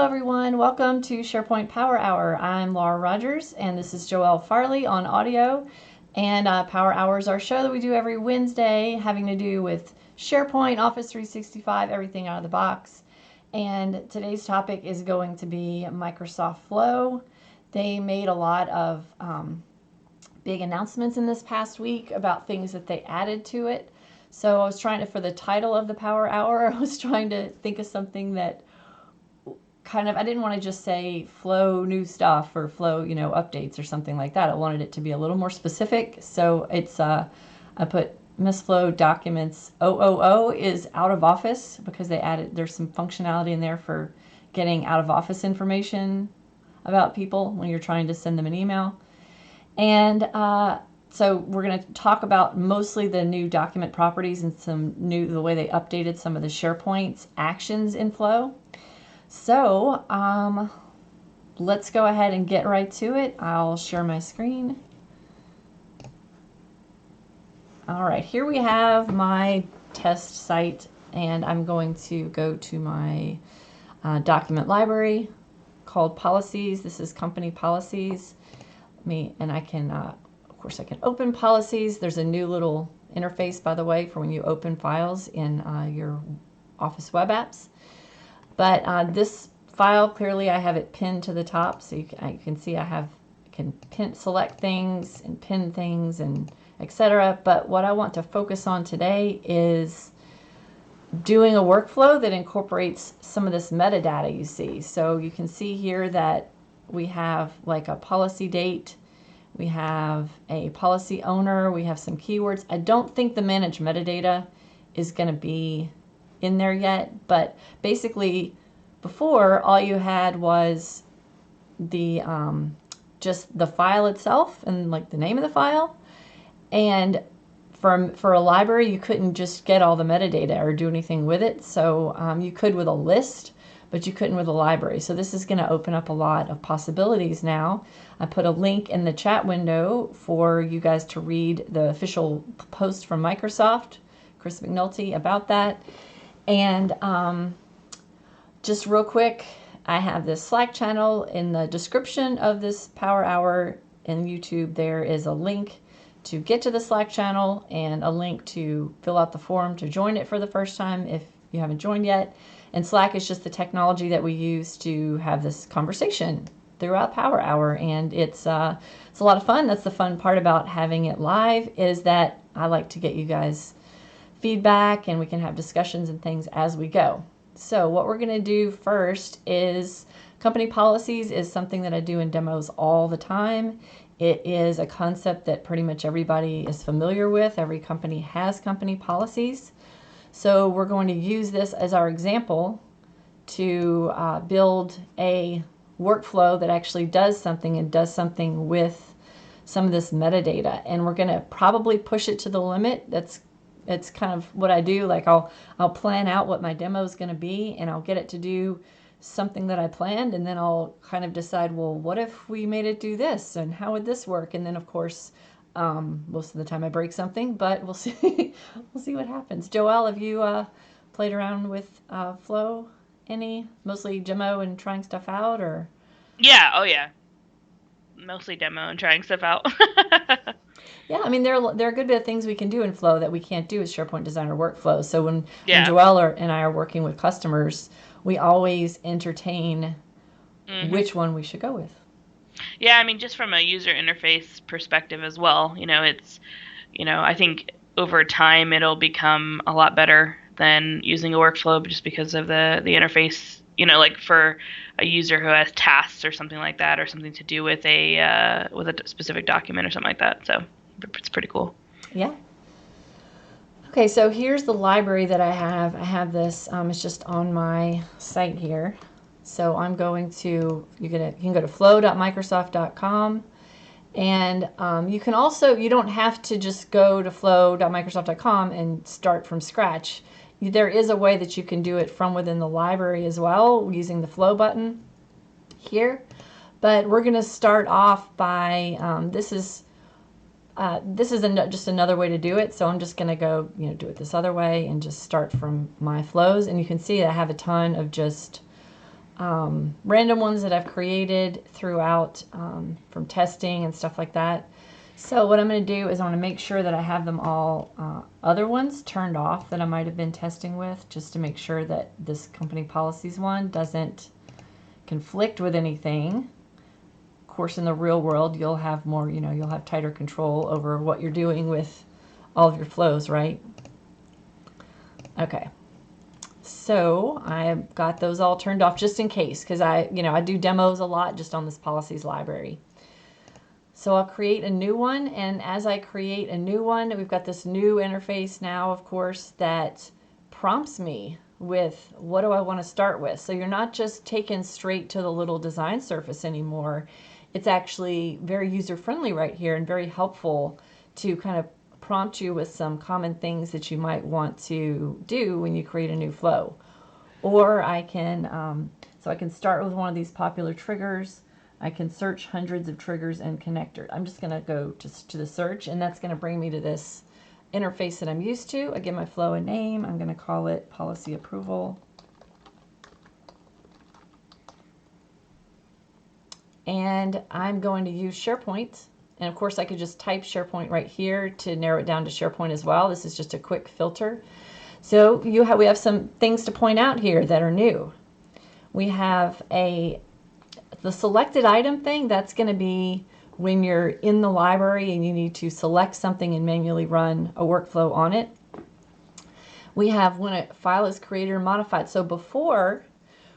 everyone. Welcome to SharePoint Power Hour. I'm Laura Rogers, and this is Joelle Farley on audio. And Power Hour is our show that we do every Wednesday, having to do with SharePoint, Office 365, everything out of the box. And today's topic is going to be Microsoft Flow. They made a lot of big announcements in this past week about things that they added to it. So I was trying to, for the title of the Power Hour, I was trying to think of something that kind of, I didn't want to just say Flow new stuff or Flow, updates or something like that. I wanted it to be a little more specific. So it's, I put Miss Flow Documents OOO is out of office because they added, there's some functionality in there for getting out of office information about people when you're trying to send them an email. And so we're going to talk about mostly the new document properties and the way they updated some of the SharePoint actions in Flow. So let's go ahead and get right to it. I'll share my screen. All right, here we have my test site, and I'm going to go to my document library called Policies. This is company policies. And I can, of course, I can open policies. There's a new little interface, by the way, for when you open files in your Office web apps. But this file, clearly I have it pinned to the top, so you can see I can select things and pin things and etc. But what I want to focus on today is doing a workflow that incorporates some of this metadata you see. So you can see here that we have like a policy date, we have a policy owner, we have some keywords. I don't think the manage metadata is going to be in there yet, but basically before all you had was the just the file itself and like the name of the file, and for a library you couldn't just get all the metadata or do anything with it. So you could with a list, but you couldn't with a library. So this is going to open up a lot of possibilities now. I put a link in the chat window for you guys to read the official post from Microsoft, Chris McNulty, about that. And just real quick, I have this Slack channel. In the description of this Power Hour in YouTube, there is a link to get to the Slack channel and a link to fill out the form to join it for the first time if you haven't joined yet. And Slack is just the technology that we use to have this conversation throughout Power Hour, and it's a lot of fun. That's the fun part about having it live, is that I like to get you guys feedback and we can have discussions and things as we go. So what we're going to do first is company policies is something that I do in demos all the time. It is a concept that pretty much everybody is familiar with. Every company has company policies. So we're going to use this as our example to build a workflow that actually does something with some of this metadata. And we're going to probably push it to the limit. It's kind of what I do. Like I'll plan out what my demo is going to be, and I'll get it to do something that I planned, and then I'll kind of decide, well, what if we made it do this, and how would this work? And then of course, most of the time I break something, but we'll see. We'll see what happens. Joelle, have you played around with Flow any? Mostly demo and trying stuff out, or? Yeah. Oh yeah. Mostly demo and trying stuff out. Yeah, I mean, there are a good bit of things we can do in Flow that we can't do with SharePoint Designer Workflow. So when Joelle and I are working with customers, we always entertain which one we should go with. Yeah, I mean, just from a user interface perspective as well, it's, I think over time it'll become a lot better than using a workflow just because of the interface, like for a user who has tasks or something like that, or something to do with a specific document or something like that. So it's pretty cool. Yeah. Okay, so here's the library that I have. I have this, it's just on my site here. So I'm going to, you can go to flow.microsoft.com, and you can also, you don't have to just go to flow.microsoft.com and start from scratch. There is a way that you can do it from within the library as well, using the Flow button here. But we're going to start off by, this is just another way to do it. So I'm just going to go, do it this other way and just start from my flows. And you can see I have a ton of just random ones that I've created throughout from testing and stuff like that. So what I'm going to do is I want to make sure that I have them all other ones turned off that I might have been testing with, just to make sure that this company policies one doesn't conflict with anything. Of course, in the real world, you'll have more, you'll have tighter control over what you're doing with all of your flows, right? Okay. So I've got those all turned off just in case, because I do demos a lot just on this policies library. So I'll create a new one, and as I create a new one, we've got this new interface now, of course, that prompts me with what do I want to start with. So you're not just taken straight to the little design surface anymore. It's actually very user-friendly right here and very helpful to kind of prompt you with some common things that you might want to do when you create a new flow. Or I can, so I can start with one of these popular triggers. I can search hundreds of triggers and connectors. I'm just going to go to the search, and that's going to bring me to this interface that I'm used to. I give my flow a name. I'm going to call it policy approval. And I'm going to use SharePoint. And of course, I could just type SharePoint right here to narrow it down to SharePoint as well. This is just a quick filter. So we have some things to point out here that are new. We have the selected item thing. That's going to be when you're in the library and you need to select something and manually run a workflow on it. We have when a file is created or modified. So before,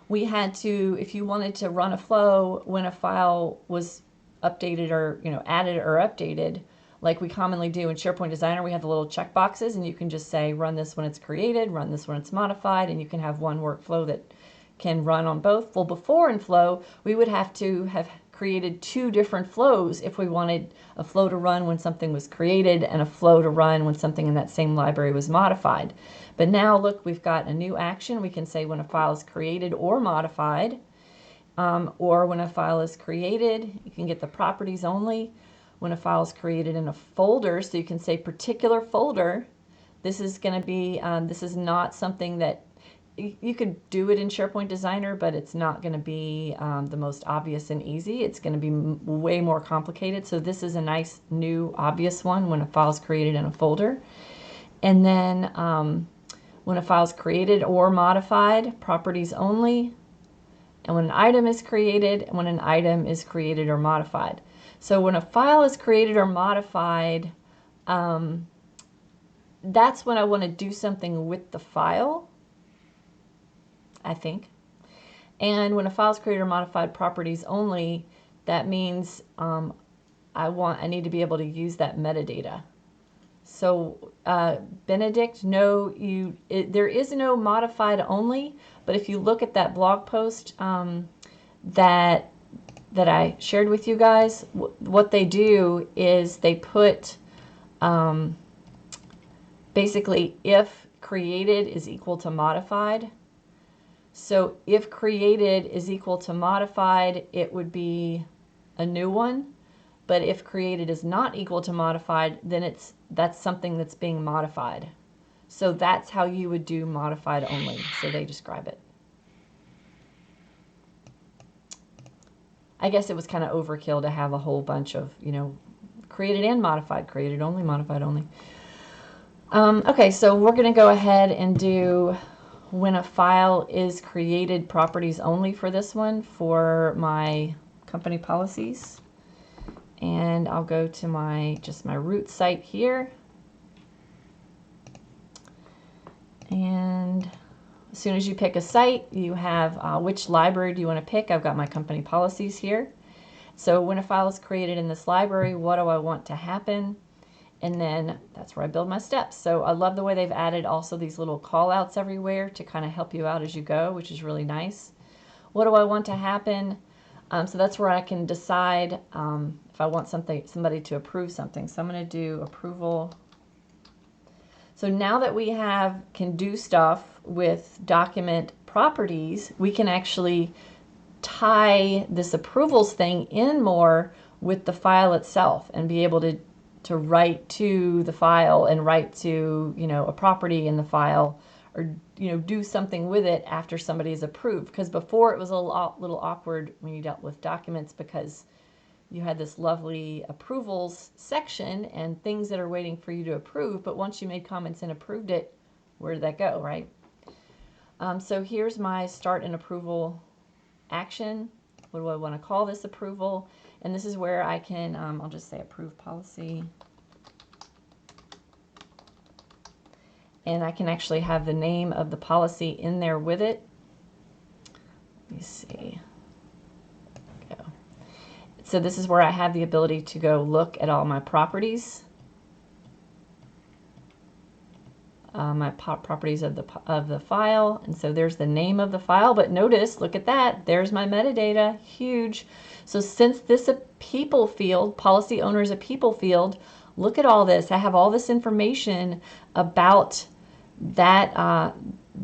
we had to, if you wanted to run a flow when a file was updated or added or updated, like we commonly do in SharePoint Designer, we have the little check boxes, and you can just say run this when it's created, run this when it's modified, and you can have one workflow that can run on both. Well, before in Flow, we would have to have created two different flows if we wanted a flow to run when something was created and a flow to run when something in that same library was modified. But now look, we've got a new action. We can say when a file is created or modified, or when a file is created, you can get the properties only. When a file is created in a folder, so you can say particular folder. This is going to be, this is not something that you could do it in SharePoint Designer, but it's not going to be the most obvious and easy. It's going to be way more complicated. So this is a nice new obvious one when a file is created in a folder. And then when a file is created or modified, properties only. And when an item is created, and when an item is created or modified. So when a file is created or modified, that's when I want to do something with the file, I think. And when a file is created or modified, properties only, that means I need to be able to use that metadata. So Benedict, no, there is no modified only, but if you look at that blog post that I shared with you guys, what they do is they put basically if created is equal to modified. So if created is equal to modified, it would be a new one. But if created is not equal to modified, then that's something that's being modified. So that's how you would do modified only. So they describe it. I guess it was kind of overkill to have a whole bunch of, created and modified, created only, modified only. Okay, so we're going to go ahead and do when a file is created properties only for this one for my company policies. And I'll go to my root site here. And as soon as you pick a site, you have which library do you want to pick. I've got my company policies here. So when a file is created in this library, what do I want to happen? And then that's where I build my steps. So I love the way they've added also these little call outs everywhere to kind of help you out as you go, which is really nice. What do I want to happen? So that's where I can decide if I want somebody to approve something. So I'm going to do approval. So now that we can do stuff with document properties, we can actually tie this approvals thing in more with the file itself and be able to write to the file and write to a property in the file or do something with it after somebody is approved. Because before it was a little awkward when you dealt with documents, because you had this lovely approvals section and things that are waiting for you to approve, but once you made comments and approved it, where did that go, right? So here's my start an approval action. What do I want to call this approval? And this is where I can, I'll just say approve policy. And I can actually have the name of the policy in there with it. Let me see. Go. So this is where I have the ability to go look at all my properties. My properties of the file, and so there's the name of the file, but notice, look at that, there's my metadata, huge. So since this a people field, policy owner is a people field, look at all this. I have all this information about that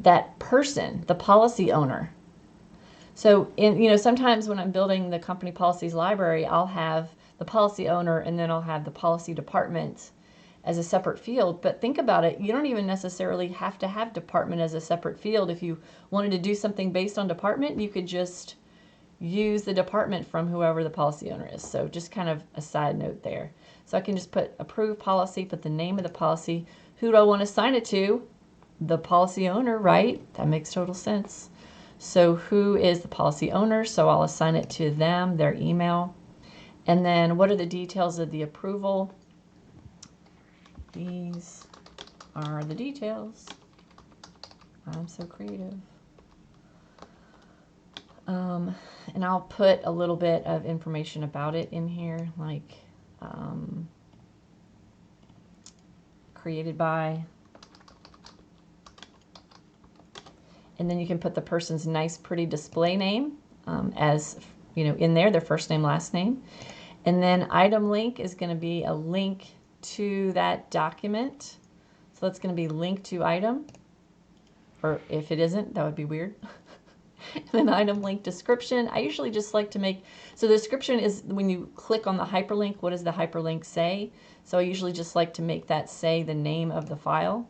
that person, the policy owner. So sometimes when I'm building the company policies library, I'll have the policy owner and then I'll have the policy department as a separate field. But think about it, you don't even necessarily have to have department as a separate field. If you wanted to do something based on department, you could just use the department from whoever the policy owner is. So just kind of a side note there. So I can just put approve policy, put the name of the policy. Who do I want to assign it to? The policy owner, right? That makes total sense. So who is the policy owner? So I'll assign it to them, their email. And then what are the details of the approval? These are the details. I'm so creative. And I'll put a little bit of information about it in here, like created by. And then you can put the person's nice, pretty display name as, in there, their first name, last name. And then item link is going to be a link to that document. So that's going to be linked to item, or if it isn't, that would be weird. And then item link description. I usually just like to make, so the description is when you click on the hyperlink, what does the hyperlink say? So I usually just like to make that say the name of the file.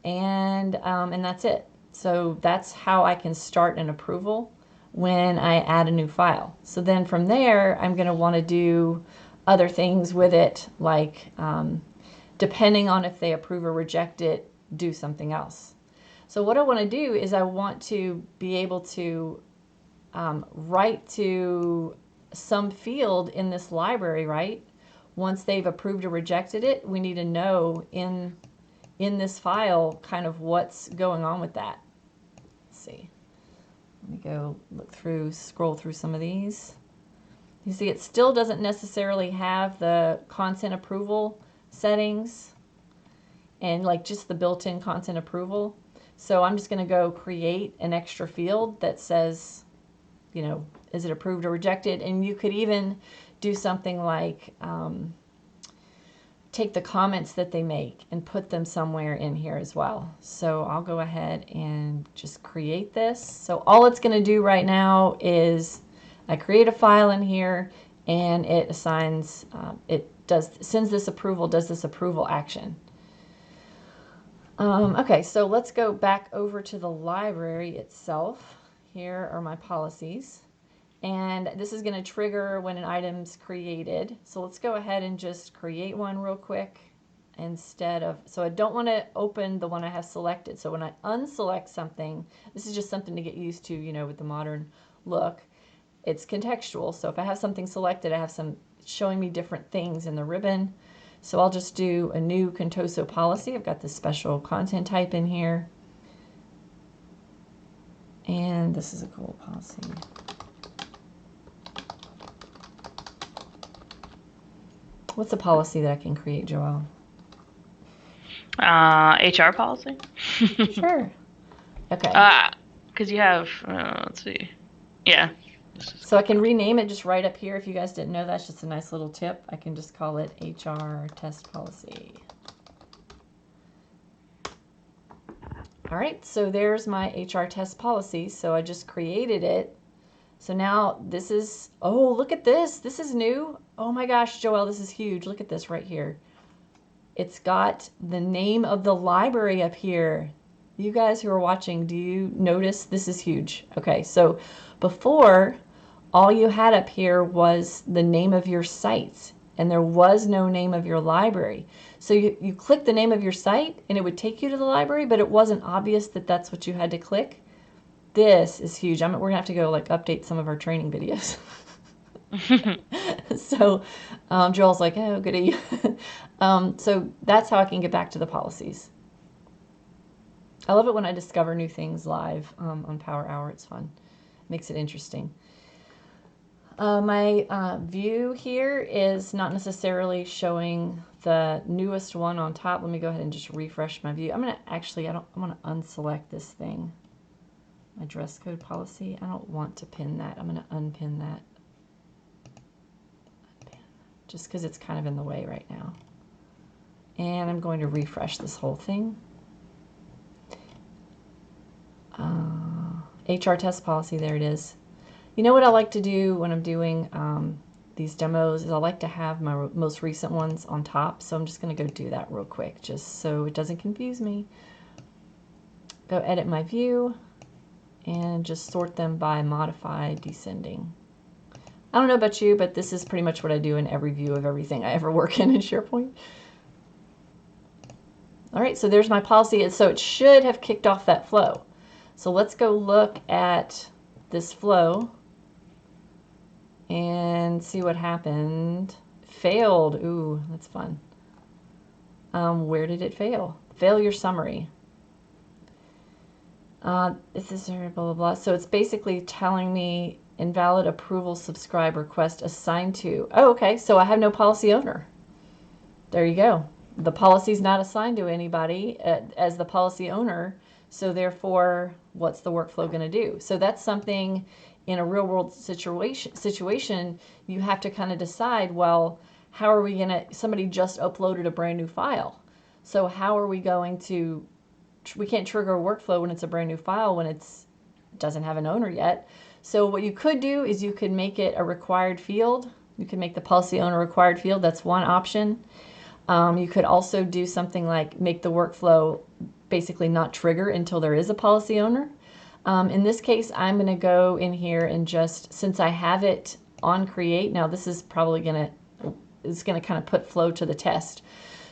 And that's it. So that's how I can start an approval when I add a new file. So then from there, I'm going to want to do other things with it, like depending on if they approve or reject it, do something else. So what I want to do is I want to be able to write to some field in this library, right? Once they've approved or rejected it, we need to know in this file kind of what's going on with that. Let's see. Let me go scroll through some of these. You see, it still doesn't necessarily have the content approval settings and like just the built-in content approval. So I'm just going to go create an extra field that says, is it approved or rejected? And you could even do something like take the comments that they make and put them somewhere in here as well. So I'll go ahead and just create this. So all it's going to do right now is I create a file in here and it assigns, sends this approval, does this approval action. Okay, so let's go back over to the library itself. Here are my policies. And this is going to trigger when an item's created. So let's go ahead and just create one real quick instead of, so I don't want to open the one I have selected. So when I unselect something, this is just something to get used to, with the modern look. It's contextual. So if I have something selected, I have some showing me different things in the ribbon. So I'll just do a new Contoso policy. I've got this special content type in here. And this is a cool policy. What's a policy that I can create, Joelle? HR policy. Sure. Okay. Because you have, let's see. Yeah. So I can rename it just right up here. If you guys didn't know, that's just a nice little tip. I can just call it HR test policy. All right, so there's my HR test policy. So I just created it. So now this is, oh, look at this. This is new. Oh my gosh, Joelle, this is huge. Look at this right here. It's got the name of the library up here. You guys who are watching, do you notice this is huge? Okay, so before, all you had up here was the name of your site, and there was no name of your library. So you click the name of your site, and it would take you to the library, but it wasn't obvious that that's what you had to click. This is huge. We're gonna have to go like update some of our training videos. So Joel's like, oh, goody. So that's how I can get back to the policies. I love it when I discover new things live on Power Hour. It's fun. Makes it interesting. My view here is not necessarily showing the newest one on top. Let me go ahead and just refresh my view. I'm going to actually, I'm going to unselect this thing. My dress code policy. I don't want to pin that. I'm going to unpin that. Just because it's kind of in the way right now. And I'm going to refresh this whole thing. HR test policy, there it is. You know what I like to do when I'm doing these demos is I like to have my most recent ones on top. So I'm just going to go do that real quick just so it doesn't confuse me. Go edit my view and just sort them by modified descending. I don't know about you, but this is pretty much what I do in every view of everything I ever work in SharePoint. All right, so there's my policy. So it should have kicked off that flow. So let's go look at this flow and see what happened. Failed. Ooh, that's fun. Where did it fail? Failure summary. This is blah, blah, blah. So it's basically telling me invalid approval subscribe request assigned to. Oh, okay. So I have no policy owner. There you go. The policy is not assigned to anybody as the policy owner. So therefore, what's the workflow going to do? So that's something in a real world situation you have to kind of decide, well, how are we going to, somebody just uploaded a brand new file. So how are we going to, we can't trigger a workflow when it's a brand new file when it doesn't have an owner yet. So what you could do is you could make it a required field. You could make the policy owner required field. That's one option. You could also do something like make the workflow basically not trigger until there is a policy owner. In this case, I'm going to go in here and just, since I have it on create, now this is probably going to kind of put flow to the test.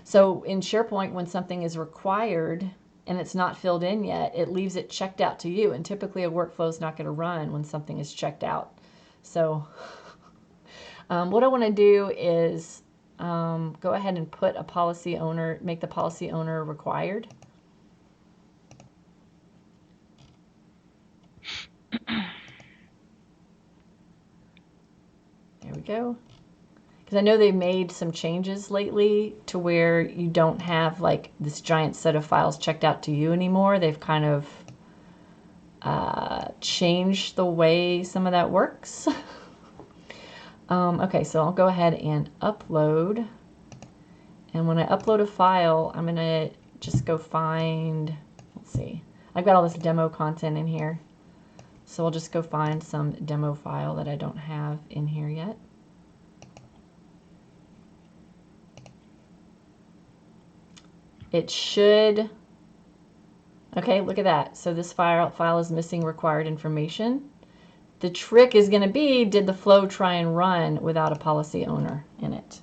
So in SharePoint, when something is required and it's not filled in yet, it leaves it checked out to you. And typically a workflow is not going to run when something is checked out. So what I want to do is go ahead and put a policy owner, make the policy owner required. There we go. Because I know they made some changes lately to where you don't have like this giant set of files checked out to you anymore. They've kind of changed the way some of that works. Okay, so I'll go ahead and upload. And when I upload a file, I'm going to just go find, let's see, I've got all this demo content in here. So I'll just go find some demo file that I don't have in here yet. It should, okay, look at that. So this file is missing required information. The trick is going to be, did the flow try and run without a policy owner in it?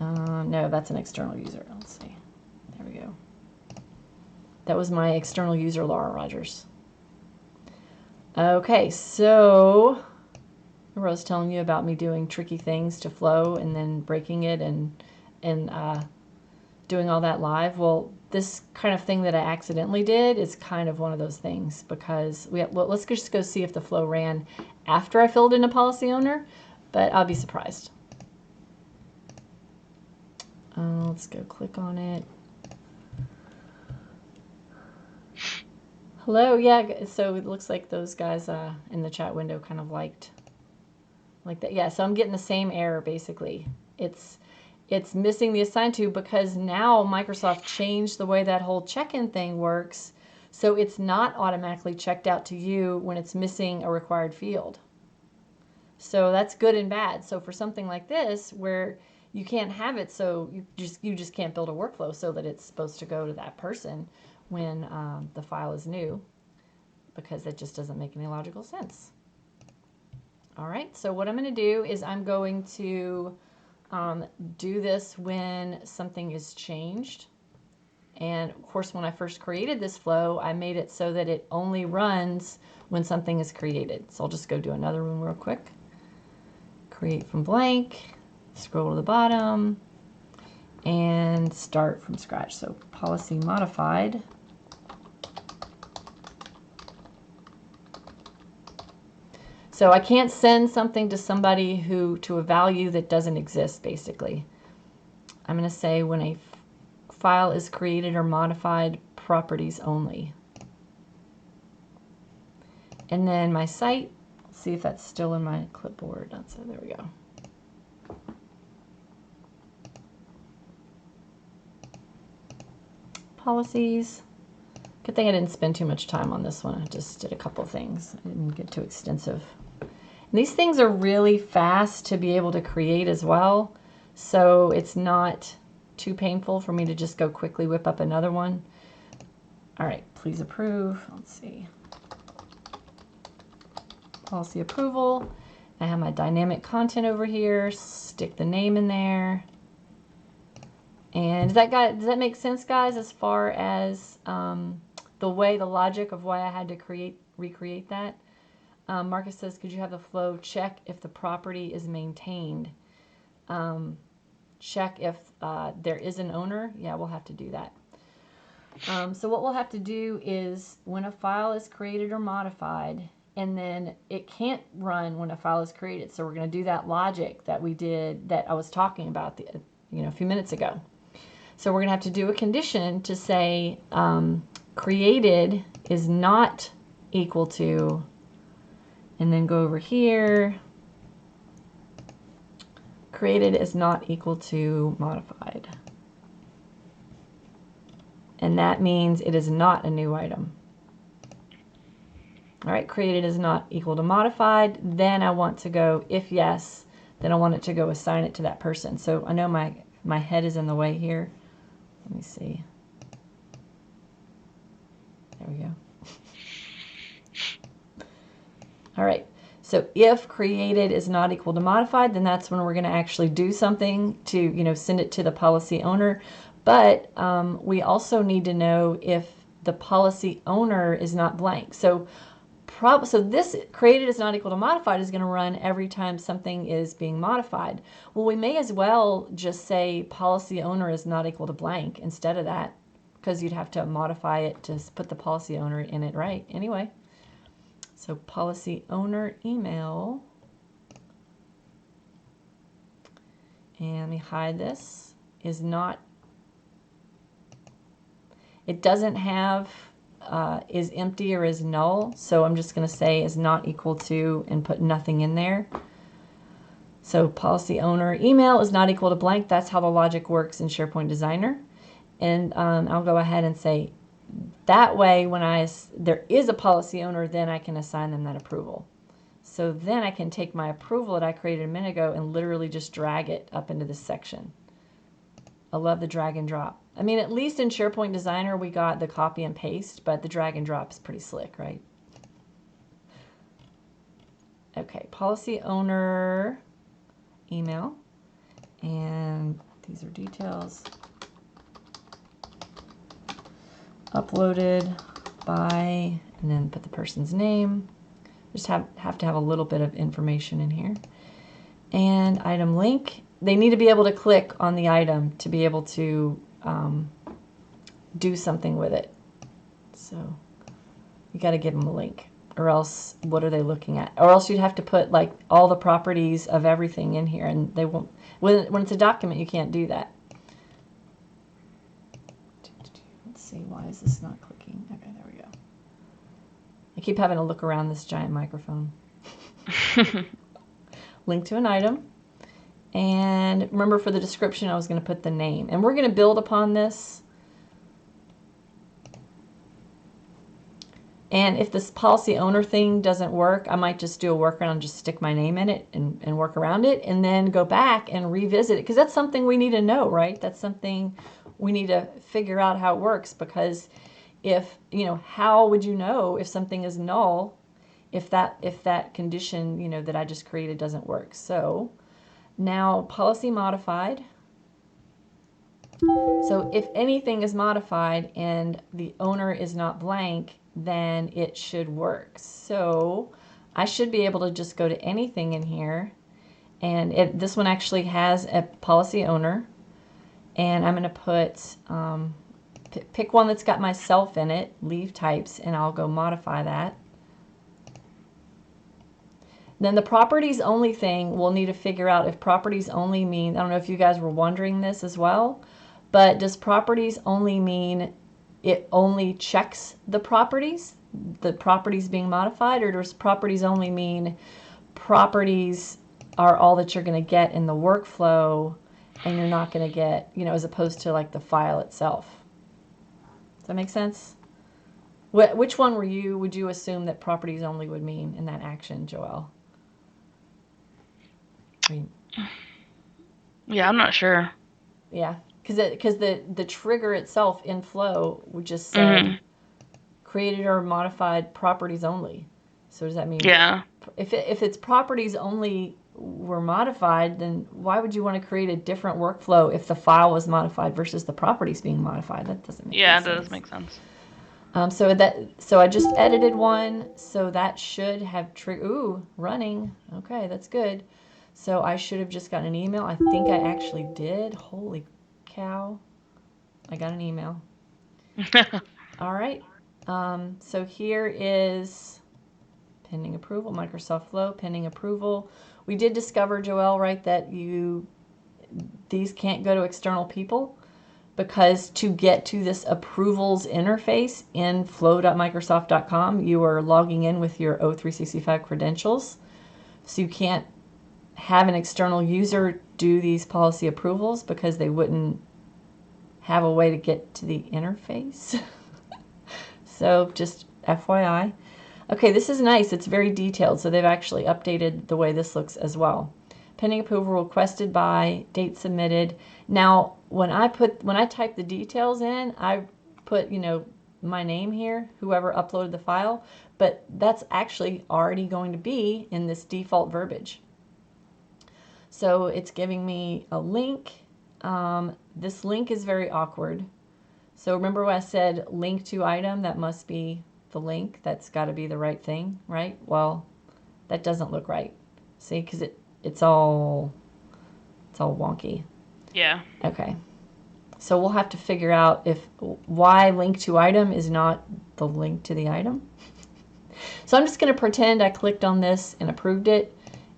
No, that's an external user. Let's see. There we go. That was my external user, Laura Rogers. Okay, so I was telling you about me doing tricky things to flow and then breaking it and doing all that live. Well, this kind of thing that I accidentally did is kind of one of those things because let's just go see if the flow ran after I filled in a policy owner, but I'll be surprised. Let's go click on it. Hello, yeah, so it looks like those guys in the chat window kind of liked that. Yeah, so I'm getting the same error basically. It's missing the assigned to because now Microsoft changed the way that whole check-in thing works, so it's not automatically checked out to you when it's missing a required field. So that's good and bad. So for something like this where you can't have it so you just can't build a workflow so that it's supposed to go to that person when the file is new, because that just doesn't make any logical sense. All right, so what I'm going to do is I'm going to do this when something is changed. And of course, when I first created this flow, I made it so that it only runs when something is created. So I'll just go do another one real quick. Create from blank, scroll to the bottom, and start from scratch. So policy modified. So I can't send something to somebody to a value that doesn't exist, basically. I'm going to say when a file is created or modified, properties only. And then my site, let's see if that's still in my clipboard. So there we go. Policies. Good thing I didn't spend too much time on this one. I just did a couple things. I didn't get too extensive. And these things are really fast to be able to create as well. So it's not too painful for me to just go quickly whip up another one. All right, please approve. Let's see. Policy approval. I have my dynamic content over here. Stick the name in there. And does that make sense, guys, as far as the logic of why I had to recreate that? Marcus says, could you have the flow check if the property is maintained? Check if there is an owner. Yeah, we'll have to do that. So what we'll have to do is when a file is created or modified, and then it can't run when a file is created. So we're going to do that logic that we did, that I was talking about a few minutes ago. So we're going to have to do a condition to say created is not equal to, and then go over here, created is not equal to modified. And that means it is not a new item. All right, created is not equal to modified. Then I want to go, if yes, then I want it to go assign it to that person. So I know my head is in the way here. Let me see. There we go. All right, so if created is not equal to modified, then that's when we're going to actually do something to, send it to the policy owner. But we also need to know if the policy owner is not blank. So this created is not equal to modified is going to run every time something is being modified. Well, we may as well just say policy owner is not equal to blank instead of that, because you'd have to modify it to put the policy owner in it right anyway. So policy owner email, and let me hide this, is not, it doesn't have is empty or is null, so I'm just going to say is not equal to and put nothing in there. So policy owner email is not equal to blank. That's how the logic works in SharePoint Designer. And I'll go ahead and say that way when there is a policy owner, then I can assign them that approval. So then I can take my approval that I created a minute ago and literally just drag it up into this section. I love the drag and drop. I mean, at least in SharePoint Designer, we got the copy and paste, but the drag and drop is pretty slick, right? Okay, policy owner email, and these are details. Uploaded by, and then put the person's name. Just have to have a little bit of information in here. And item link. They need to be able to click on the item to be able to do something with it. So you got to give them a link, or else what are they looking at? Or else you'd have to put like all the properties of everything in here, and they won't. When it's a document, you can't do that. Let's see, why is this not clicking? Okay, there we go. I keep having to look around this giant microphone. Link to an item. And remember, for the description, I was going to put the name. And we're going to build upon this. And if this policy owner thing doesn't work, I might just do a workaround and just stick my name in it and work around it, and then go back and revisit it, because that's something we need to know, right? That's something we need to figure out how it works, because if, how would you know if something is null if that condition, that I just created doesn't work? So now policy modified. So if anything is modified and the owner is not blank, then it should work. So I should be able to just go to anything in here, and this one actually has a policy owner, and I'm going to put pick one that's got myself in it, leave types, and I'll go modify that. Then the properties only thing, we'll need to figure out if properties only mean, I don't know if you guys were wondering this as well, but does properties only mean it only checks the properties being modified, or does properties only mean properties are all that you're going to get in the workflow, and you're not going to get, as opposed to like the file itself? Does that make sense? Which one would you assume that properties only would mean in that action, Joelle? Yeah, I'm not sure. Yeah, because the trigger itself in Flow would just say created or modified properties only. So does that mean, yeah, if it's properties only were modified, then why would you want to create a different workflow if the file was modified versus the properties being modified? That doesn't make yeah, any sense. it does make sense. So I just edited one, so that should have running. Okay, that's good. So I should have just gotten an email. I think I actually did. Holy cow. I got an email. All right. So here is pending approval, Microsoft Flow, pending approval. We did discover, Joelle, right, that these can't go to external people, because to get to this approvals interface in flow.microsoft.com, you are logging in with your O365 credentials. So you can't have an external user do these policy approvals, because they wouldn't have a way to get to the interface. So just FYI. Okay, this is nice. It's very detailed. So they've actually updated the way this looks as well. Pending approval requested by, date submitted. Now, when I type the details in, I put, my name here, whoever uploaded the file, but that's actually already going to be in this default verbiage. So it's giving me a link. This link is very awkward. So remember when I said link to item, that must be the link. That's got to be the right thing, right? Well, that doesn't look right. See, because it's all wonky. Yeah. Okay. So we'll have to figure out why link to item is not the link to the item. So I'm just going to pretend I clicked on this and approved it.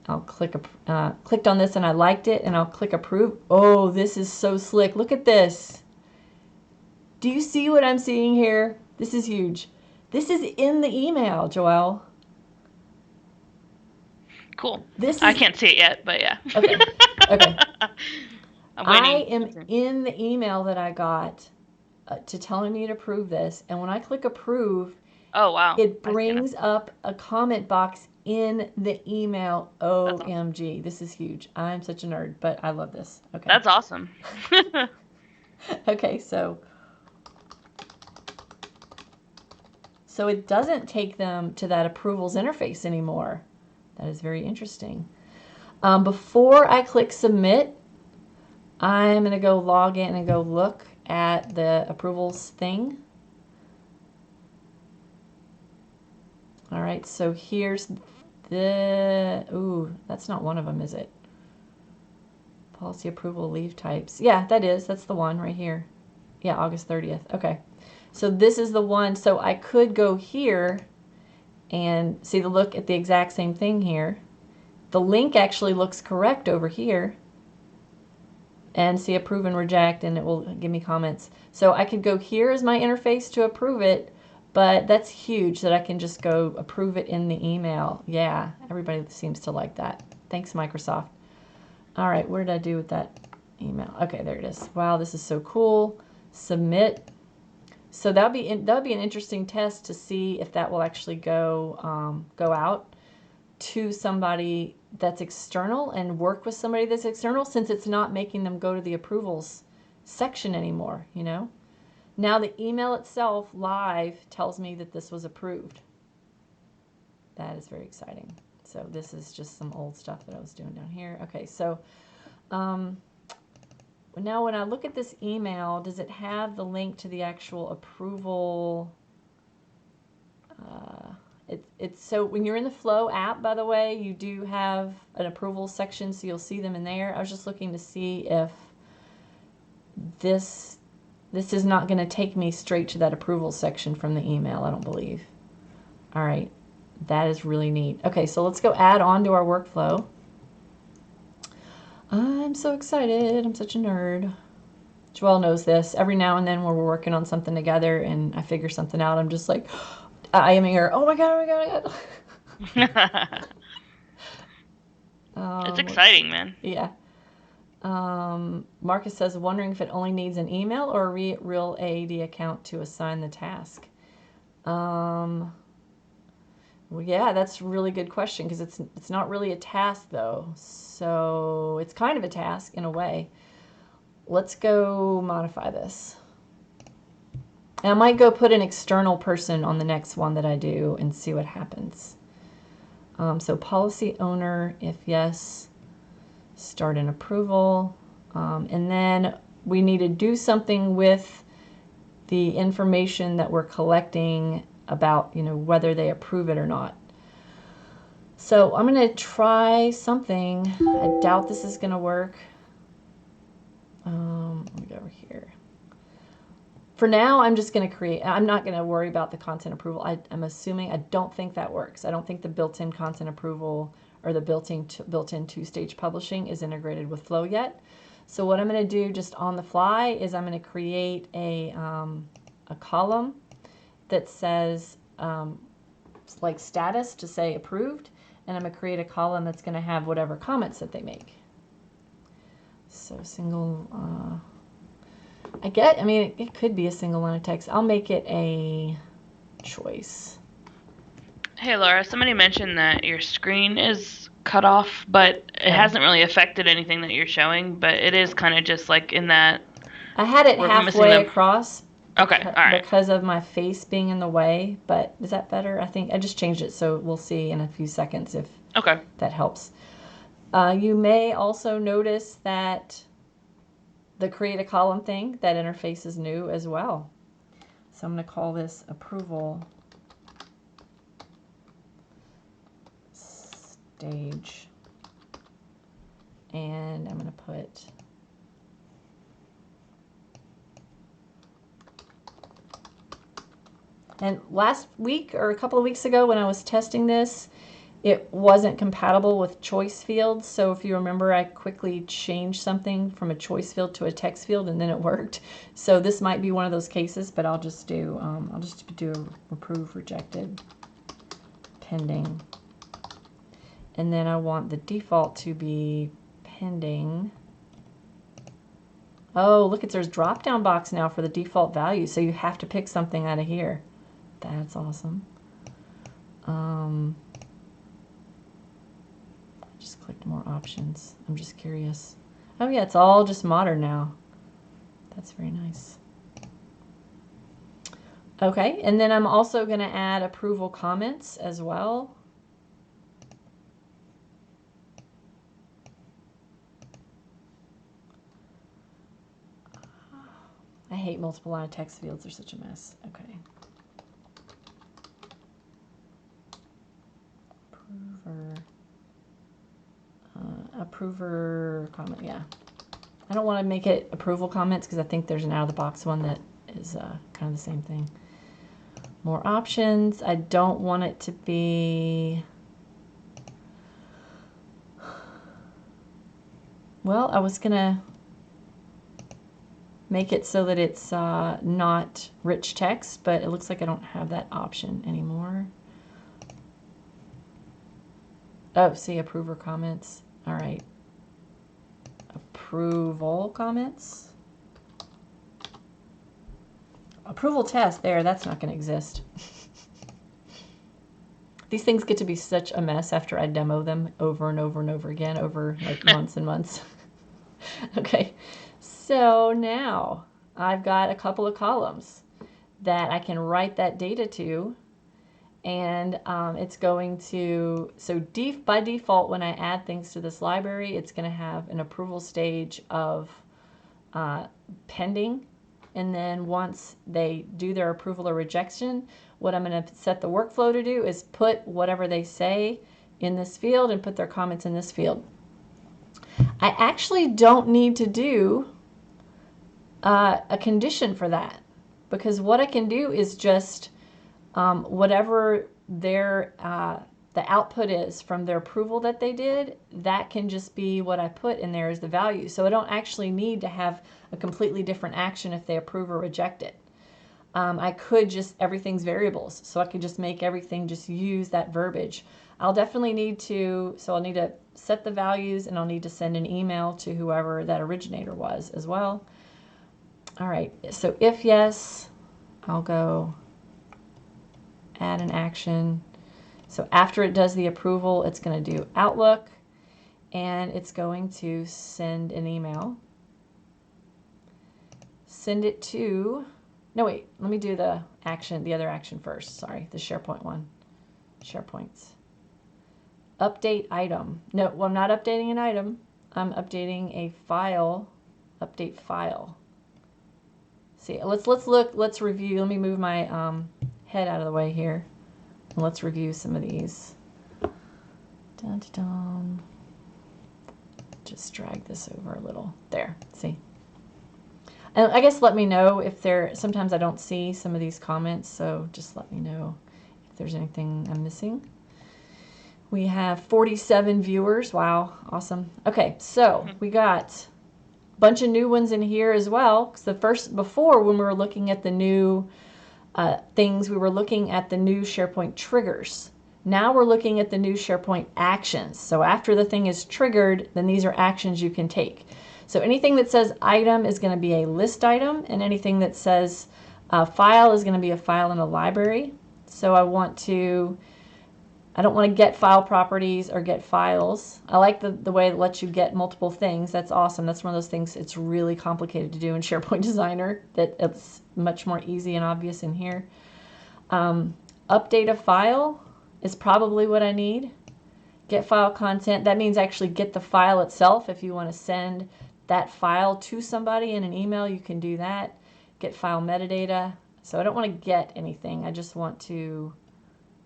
I'll clicked on this and I liked it, and I'll click approve. Oh, this is so slick. Look at this. Do you see what I'm seeing here? This is huge. This is in the email, Joelle. Cool. I can't see it yet, but yeah. Okay. Okay. I am in the email that I got to telling me to approve this, and when I click approve, oh wow, it brings up a comment box in the email. OMG, awesome. This is huge. I'm such a nerd, but I love this. Okay. That's awesome. Okay, so it doesn't take them to that approvals interface anymore. That is very interesting. Before I click submit, I'm going to go log in and go look at the approvals thing. All right, so here's that's not one of them, is it? Policy approval leave types. Yeah, that's the one right here. Yeah, August 30th. Okay. So this is the one. So I could go here and see look at the exact same thing here. The link actually looks correct over here. And see approve and reject, and it will give me comments. So I could go here as my interface to approve it, but that's huge that I can just go approve it in the email. Yeah, everybody seems to like that. Thanks, Microsoft. All right, where did I do with that email? Okay, there it is. Wow, this is so cool. Submit. So that'll be an interesting test to see if that will actually go out to somebody that's external and work with somebody that's external, since it's not making them go to the approvals section anymore, you know. Now the email itself live tells me that this was approved. That is very exciting. So this is just some old stuff that I was doing down here. Okay, so now when I look at this email, does it have the link to the actual approval? It's so when you're in the Flow app, by the way, you do have an approval section, so you'll see them in there. I was just looking to see if this is not going to take me straight to that approval section from the email, I don't believe. All right, that is really neat. Okay, so let's go add on to our workflow. I'm so excited. I'm such a nerd. Joelle knows this. Every now and then when we're working on something together and I figure something out, I'm just like, I am here. Oh my God, oh my God, oh my God. It's exciting, man. Yeah. Marcus says, wondering if it only needs an email or a real AAD account to assign the task. Well, yeah, that's a really good question, because it's not really a task though. So it's kind of a task in a way. Let's go modify this. And I might go put an external person on the next one that I do and see what happens. So policy owner, if yes, start an approval. And then we need to do something with the information that we're collecting about, you know, whether they approve it or not. So I'm going to try something. I doubt this is going to work. Let me go over here. For now, I'm just going to create, I'm not going to worry about the content approval. I'm assuming, I don't think that works. I don't think the built-in content approval or the built-in two-stage publishing is integrated with Flow yet. So what I'm going to do just on the fly is I'm going to create a column that says like status to say approved, and I'm going to create a column that's going to have whatever comments that they make. So single, I mean, it could be a single line of text. I'll make it a choice. Hey, Laura, somebody mentioned that your screen is cut off, but it hasn't really affected anything that you're showing, but it is kind of just like in that... I had it halfway across. Okay, all right. Because of my face being in the way, but is that better? I think I just changed it, so we'll see in a few seconds if that helps. You may also notice that the create a column thing, that interface is new as well. So I'm going to call this approval stage. And I'm going to put and last week or a couple of weeks ago when I was testing this, it wasn't compatible with choice fields. So if you remember, I quickly changed something from a choice field to a text field, and then it worked. So this might be one of those cases, but I'll just do approve, rejected, pending, and then I want the default to be pending. Oh, look, there's drop-down box now for the default value, so you have to pick something out of here. That's awesome. Just clicked more options. I'm just curious. Oh yeah, it's all just modern now. That's very nice. Okay, and then I'm also going to add approval comments as well. I hate multiple line of text fields. They're such a mess. Okay. Approver comment, yeah. I don't want to make it approval comments because I think there's an out-of-the-box one that is kind of the same thing. More options. I don't want it to be... Well, I was going to make it so that it's not rich text, but it looks like I don't have that option anymore. Oh, see, approver comments. All right. Approval comments. approval test there, that's not going to exist. These things get to be such a mess after I demo them over and over and over again over like months and months. Okay, so now I've got a couple of columns that I can write that data to, and it's going to, so by default when I add things to this library, it's going to have an approval stage of pending, and then once they do their approval or rejection, what I'm going to set the workflow to do is put whatever they say in this field and put their comments in this field. I actually don't need to do a condition for that, because what I can do is just whatever their the output is from their approval that they did, that can just be what I put in there as the value. So I don't actually need to have a completely different action if they approve or reject it. I could just, everything's variables, so I could just make everything just use that verbiage. I'll definitely need to, so I'll need to set the values, and I'll need to send an email to whoever that originator was as well. All right, so if yes, I'll go add an action. So after it does the approval, it's going to do Outlook, and it's going to send an email. Send it to, no wait, let me do the action, the other action first. Sorry, the SharePoint one. SharePoints. Update item. No, well, I'm not updating an item. I'm updating a file. Update file. See, let's review. Let me move my head out of the way here. And let's review some of these. Dun, dun, dun. Just drag this over a little. There, see. And I guess let me know if there, sometimes I don't see some of these comments, so just let me know if there's anything I'm missing. We have 47 viewers. Wow, awesome. Okay, so we got a bunch of new ones in here as well. Because before when we were looking at the new things, we were looking at the new SharePoint triggers. Now we're looking at the new SharePoint actions. So after the thing is triggered, then these are actions you can take. So anything that says item is going to be a list item, and anything that says file is going to be a file in a library. So I don't want to get file properties or get files. I like the way it lets you get multiple things. That's awesome. That's one of those things it's really complicated to do in SharePoint Designer, that it's much more easy and obvious in here. Update a file is probably what I need. Get file content, that means actually get the file itself. If you want to send that file to somebody in an email, you can do that. Get file metadata. So I don't want to get anything. I just want to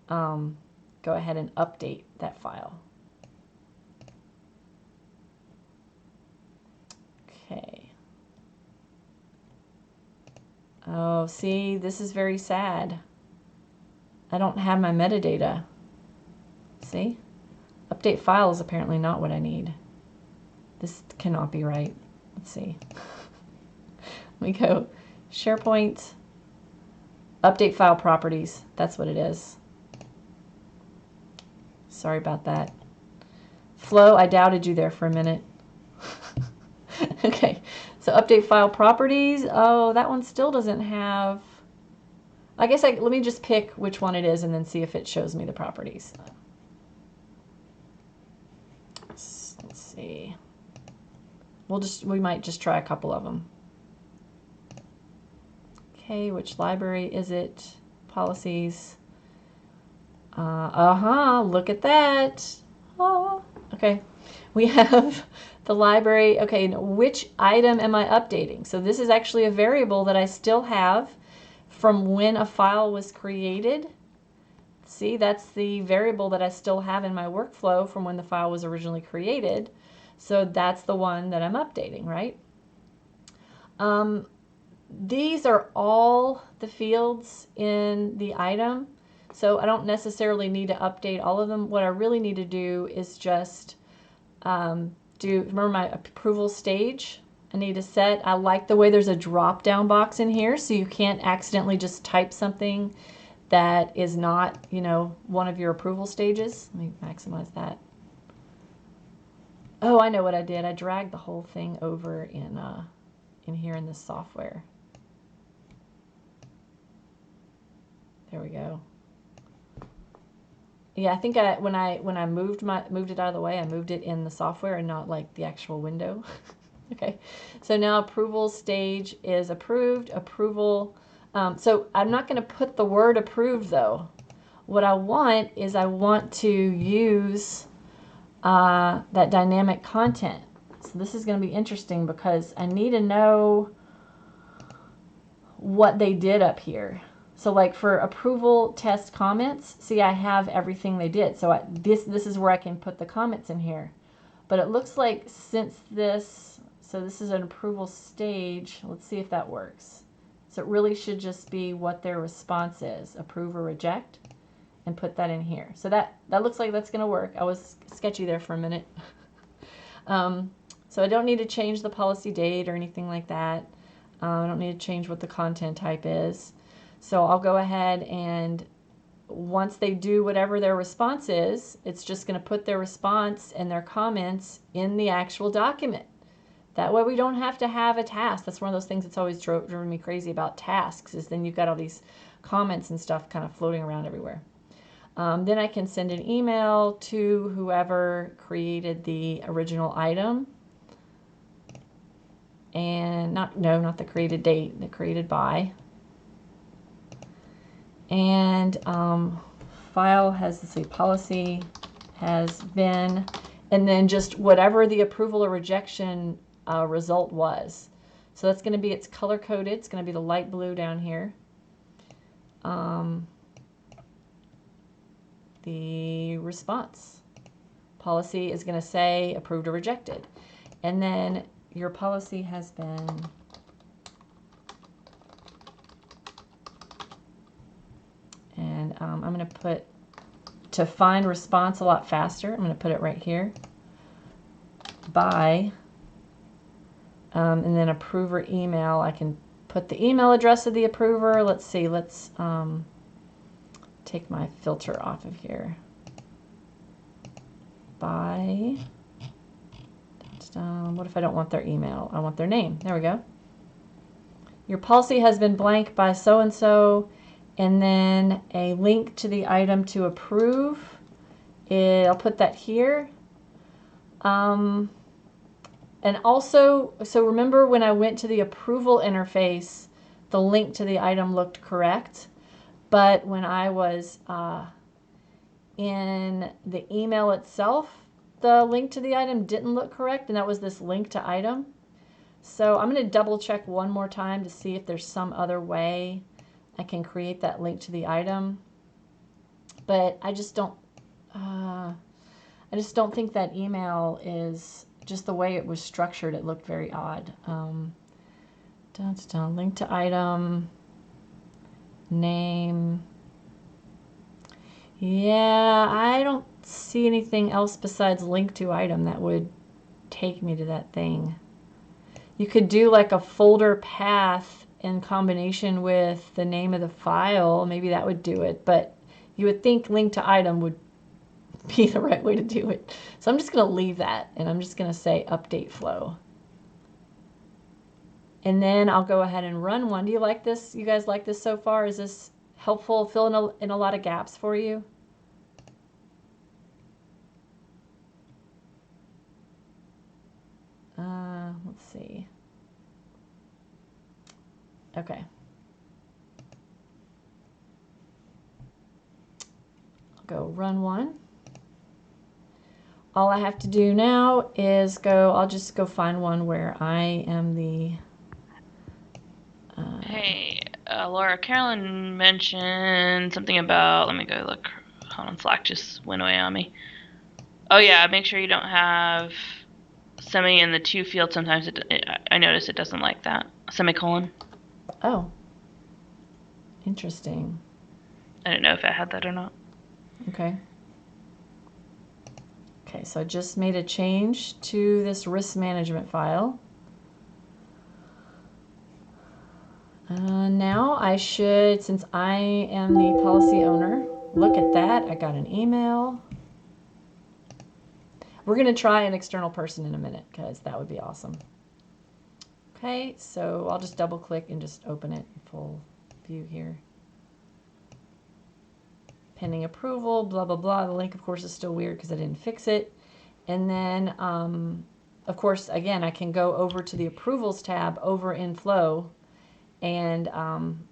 go ahead and update that file. Okay. Oh, see, this is very sad. I don't have my metadata. See? Update file is apparently not what I need. This cannot be right. Let's see. Let me go SharePoint, update file properties. That's what it is. Sorry about that. Flo, I doubted you there for a minute. Okay, so update file properties. Oh, that one still doesn't have... I guess let me just pick which one it is and then see if it shows me the properties. Let's see. We might just try a couple of them. Okay, which library is it? Policies. Look at that. Oh, okay. We have the library. Okay, which item am I updating? So this is actually a variable that I still have from when a file was created. See, that's the variable that I still have in my workflow from when the file was originally created. So that's the one that I'm updating, right? These are all the fields in the item. So I don't necessarily need to update all of them. What I really need to do is just remember my approval stage. I need to set, I like the way there's a drop down box in here, so you can't accidentally just type something that is not, one of your approval stages. Let me maximize that. Oh, I know what I did. I dragged the whole thing over in here in this software. There we go. Yeah, I think when I moved it out of the way, I moved it in the software and not like the actual window. Okay, so now approval stage is approved. Approval. So I'm not going to put the word approved though. What I want is I want to use that dynamic content. So this is going to be interesting because I need to know what they did up here. So like for approval test comments, see I have everything they did. So this is where I can put the comments in here. But it looks like since this, so this is an approval stage, let's see if that works. So it really should just be what their response is, approve or reject, and put that in here. So that looks like that's going to work. I was sketchy there for a minute. So I don't need to change the policy date or anything like that. I don't need to change what the content type is. So I'll go ahead and once they do whatever their response is, it's just going to put their response and their comments in the actual document. That way we don't have to have a task. That's one of those things that's always driven me crazy about tasks, is then you've got all these comments and stuff kind of floating around everywhere. Then I can send an email to whoever created the original item. And not the created date, the created by. And file has, let's see, policy has been, and then just whatever the approval or rejection result was. So that's going to be, it's color coded. It's going to be the light blue down here. The response policy is going to say approved or rejected. And then your policy has been and I'm going to put, to find response a lot faster, I'm going to put it right here, by, and then approver email. I can put the email address of the approver. Let's see, let's take my filter off of here. By, what if I don't want their email? I want their name. There we go. Your policy has been blank by so-and-so, and then a link to the item to approve. I'll put that here. And also, so remember when I went to the approval interface, the link to the item looked correct. But when I was in the email itself, the link to the item didn't look correct, and that was this link to item. So I'm going to double check one more time to see if there's some other way I can create that link to the item. But I just don't think that email is, just the way it was structured, it looked very odd. Link to item, name. Yeah, I don't see anything else besides link to item that would take me to that thing. You could do like a folder path in combination with the name of the file. Maybe that would do it, but you would think link to item would be the right way to do it. So I'm just going to leave that, and I'm just going to say update flow. And then I'll go ahead and run one. Do you like this? You guys like this so far? Is this helpful? Fill in a lot of gaps for you? Let's see. Okay. I'll go run one. All I have to do now is I'll just go find one where I am the... Hey, Laura, Carolyn mentioned something about, let me go look. Hold on, Slack just went away on me. Oh yeah, make sure you don't have semi in the to field. Sometimes I notice it doesn't like that. Semicolon. Oh. Interesting. I don't know if I had that or not. Okay. Okay, so I just made a change to this risk management file. Now I should, since I am the policy owner, look at that. I got an email. We're going to try an external person in a minute because that would be awesome. Okay, so I'll just double click and just open it in full view here. pending approval, blah, blah, blah. The link, of course, is still weird because I didn't fix it. And then, of course, again, I can go over to the approvals tab over in Flow, and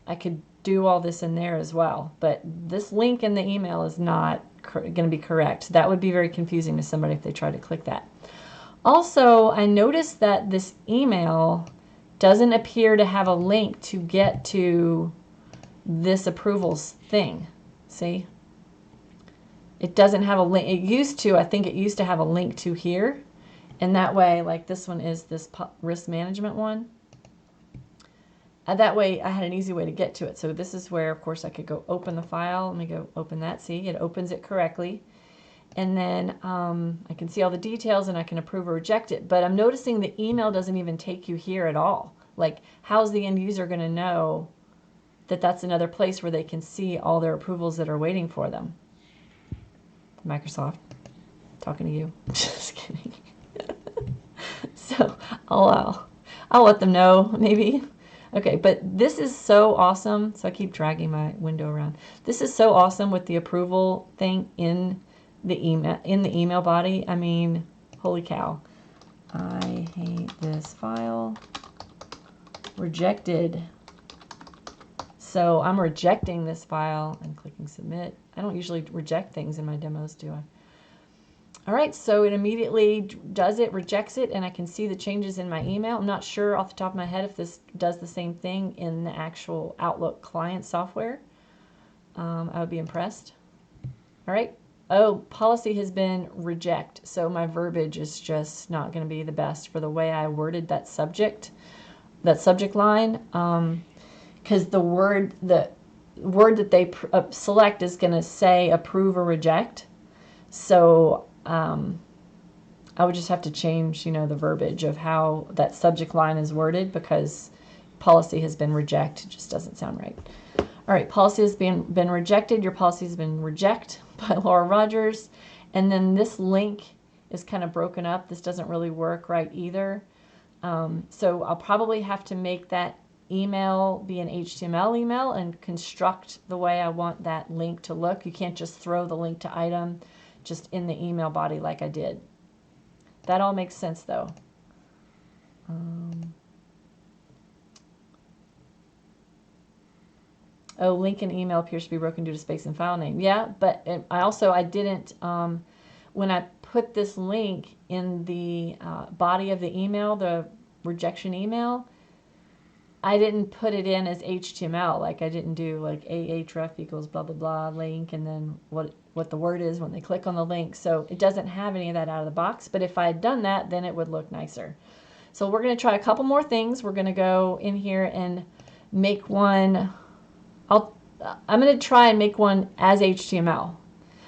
I could do all this in there as well. But this link in the email is not going to be correct. That would be very confusing to somebody if they try to click that. Also, I noticed that this email doesn't appear to have a link to get to this approvals thing. See? It doesn't have a link. It used to, I think it used to have a link to here. And that way, like this one is this risk management one. That way I had an easy way to get to it. So this is where, of course, I could go open the file. Let me go open that. See, it opens it correctly. And then I can see all the details and I can approve or reject it. But I'm noticing the email doesn't even take you here at all. Like, how's the end user going to know that that's another place where they can see all their approvals that are waiting for them? Microsoft, talking to you. Just kidding. So I'll let them know, maybe. Okay, but this is so awesome. So I keep dragging my window around. This is so awesome with the approval thing in the email body. I mean, holy cow. I hate this file. Rejected. So I'm rejecting this file and clicking submit. I don't usually reject things in my demos, do I? All right, so it immediately does it, rejects it, and I can see the changes in my email. I'm not sure off the top of my head if this does the same thing in the actual Outlook client software. I would be impressed. All right. Oh, policy has been reject. So my verbiage is just not going to be the best for the way I worded that subject line. Because the word that they select is going to say approve or reject. So I would just have to change, the verbiage of how that subject line is worded, because policy has been reject. It just doesn't sound right. All right, policy has been rejected. Your policy has been reject by Laura Rogers. And then this link is kind of broken up. This doesn't really work right either. So I'll probably have to make that email be an HTML email and construct the way I want that link to look. You can't just throw the link to item just in the email body like I did. That all makes sense though. Oh, link in email appears to be broken due to space and file name. Yeah, but I didn't, when I put this link in the body of the email, the rejection email, I didn't put it in as HTML. Like I didn't do like ahref equals blah, blah, blah link and then what the word is when they click on the link. So it doesn't have any of that out of the box. But if I had done that, then it would look nicer. So we're going to try a couple more things. We're going to go in here and make one. I'm going to try and make one as HTML,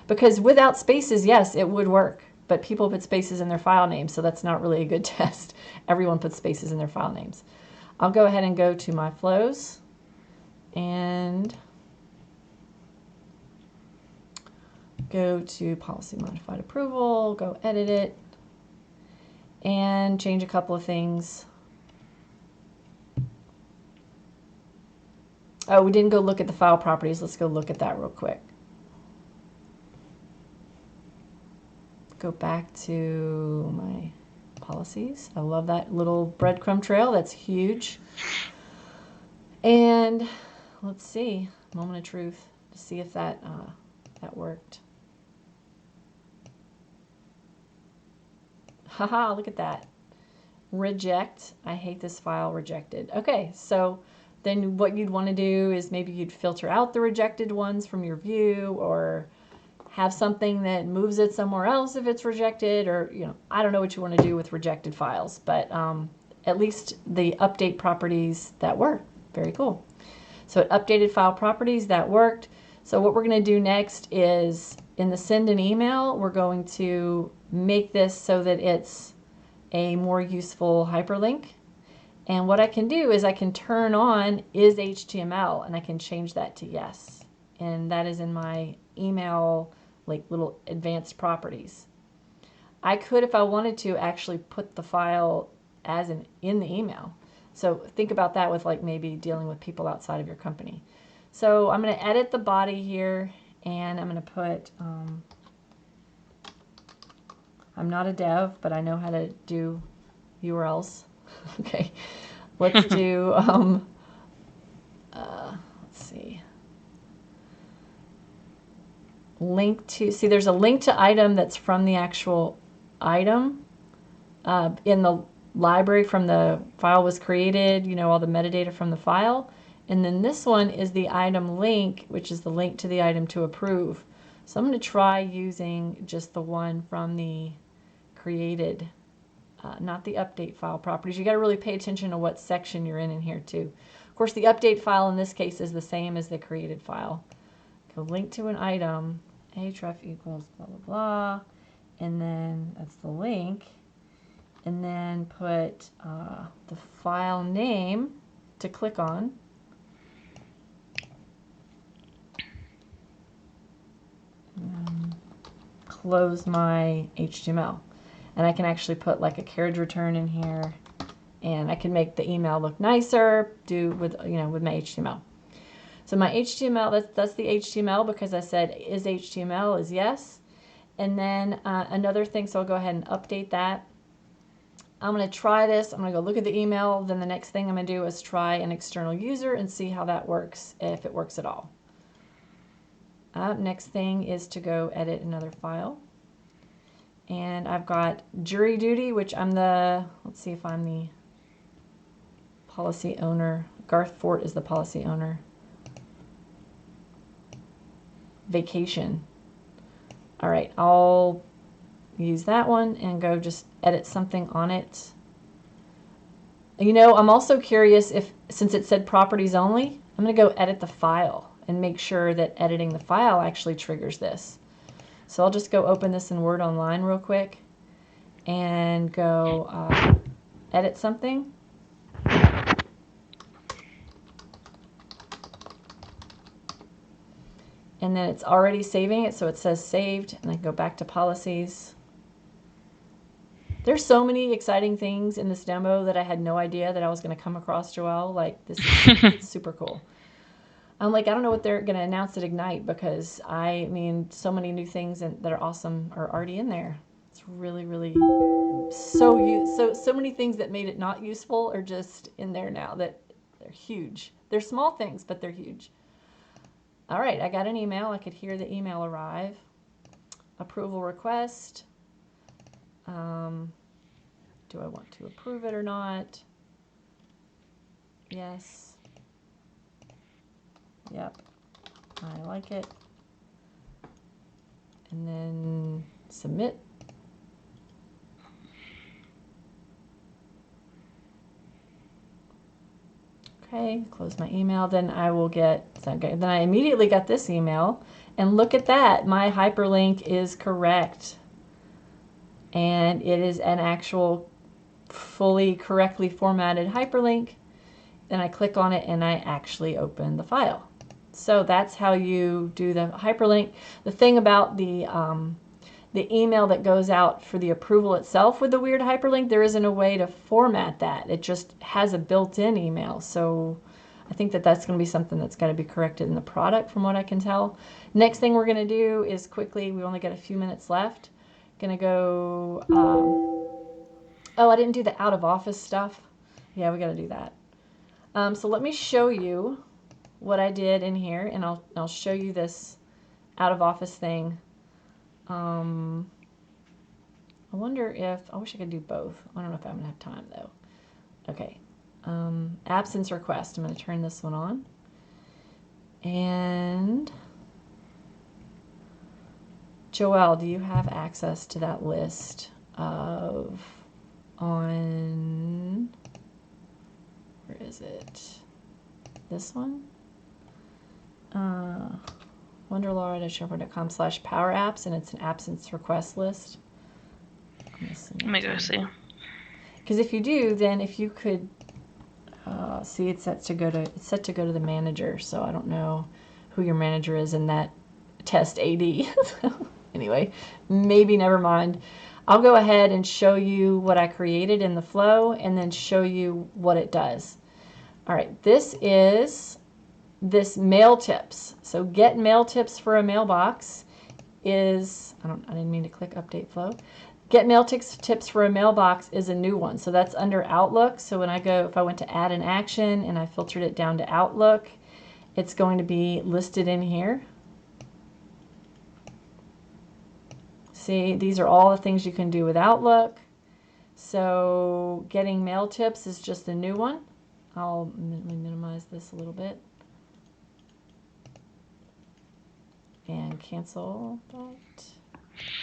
because without spaces, yes, it would work. But people put spaces in their file names, so that's not really a good test. Everyone puts spaces in their file names. I'll go ahead and go to my flows and go to policy modified approval, go edit it, and change a couple of things. Oh, we didn't go look at the file properties. Let's go look at that real quick. Go back to my policies. I love that little breadcrumb trail. That's huge. And let's see, moment of truth to see if that worked. Haha, look at that. Reject. I hate this file, rejected. Okay, so then what you'd want to do is maybe you'd filter out the rejected ones from your view, or have something that moves it somewhere else if it's rejected, or I don't know what you want to do with rejected files, but at least the update properties, that worked. Very cool. So it updated file properties, that worked. So what we're going to do next is in the send an email, we're going to make this so that it's a more useful hyperlink. And what I can do is I can turn on is HTML, and I can change that to yes. And that is in my email, like little advanced properties. I could, if I wanted to, actually put the file as in the email. So think about that with like maybe dealing with people outside of your company. So I'm going to edit the body here, and I'm going to put, I'm not a dev, but I know how to do URLs. Okay, let's do, let's see. Link to, see there's a link to item that's from the actual item in the library from the file was created, you know, all the metadata from the file. And then this one is the item link, which is the link to the item to approve. So I'm going to try using just the one from the created, not the update file properties. You got to really pay attention to what section you're in here too. Of course, the update file in this case is the same as the created file. Go link to an item, href equals blah, blah, blah. And then that's the link. And then put the file name to click on. And close my HTML. And I can actually put like a carriage return in here, and I can make the email look nicer, do with, you know, with my HTML. So my HTML, that's the HTML, because I said is HTML is yes. And then another thing, so I'll go ahead and update that. I'm going to try this. I'm going to go look at the email. Then the next thing I'm going to do is try an external user and see how that works, if it works at all. Next thing is to go edit another file. And I've got jury duty, which I'm the, let's see if I'm the policy owner. Garth Fort is the policy owner. Vacation. All right, I'll use that one and go just edit something on it. You know, I'm also curious if, since it said properties only, I'm going to go edit the file and make sure that editing the file actually triggers this. So I'll just go open this in Word Online real quick and go edit something. And then it's already saving it, so it says saved, and then go back to policies. There's so many exciting things in this demo that I had no idea that I was going to come across, Joelle. Like, this is super cool. I'm like, I don't know what they're going to announce at Ignite, because I mean, so many new things that are awesome are already in there. It's really, really so many things that made it not useful are just in there now that they're huge. They're small things, but they're huge. All right, I got an email. I could hear the email arrive. Approval request. Do I want to approve it or not? Yes. Yep. I like it. And then submit. Okay, close my email. Then I will get, then I immediately got this email, and look at that. My hyperlink is correct. And it is an actual fully correctly formatted hyperlink. Then I click on it and I actually open the file. So that's how you do the hyperlink. The thing about the email that goes out for the approval itself with the weird hyperlink, there isn't a way to format that. It just has a built-in email. So I think that that's going to be something that's got to be corrected in the product from what I can tell. Next thing we're going to do is quickly, we only got a few minutes left. Going to go, oh, I didn't do the out of office stuff. Yeah, we got to do that. So let me show you what I did in here, and I'll show you this out of office thing. I wonder if, I wish I could do both. I don't know if I'm going to have time though. Okay. Absence request. I'm going to turn this one on. And Joelle, do you have access to that list of on, where is it? This one? wonderlaw.sharepoint.com/power-apps, and it's an absence request list. Let me go see. Because if you do, then if you could see, it's set to go to the manager. So I don't know who your manager is in that test AD. Anyway, maybe never mind. I'll go ahead and show you what I created in the flow, and then show you what it does. All right, this is this mail tips. So get mail tips for a mailbox is, I didn't mean to click update flow. Get mail tips for a mailbox is a new one. So that's under Outlook. So when I go, if I went to add an action and I filtered it down to Outlook, it's going to be listed in here. See, these are all the things you can do with Outlook. So getting mail tips is just a new one. I'll minimize this a little bit and cancel that.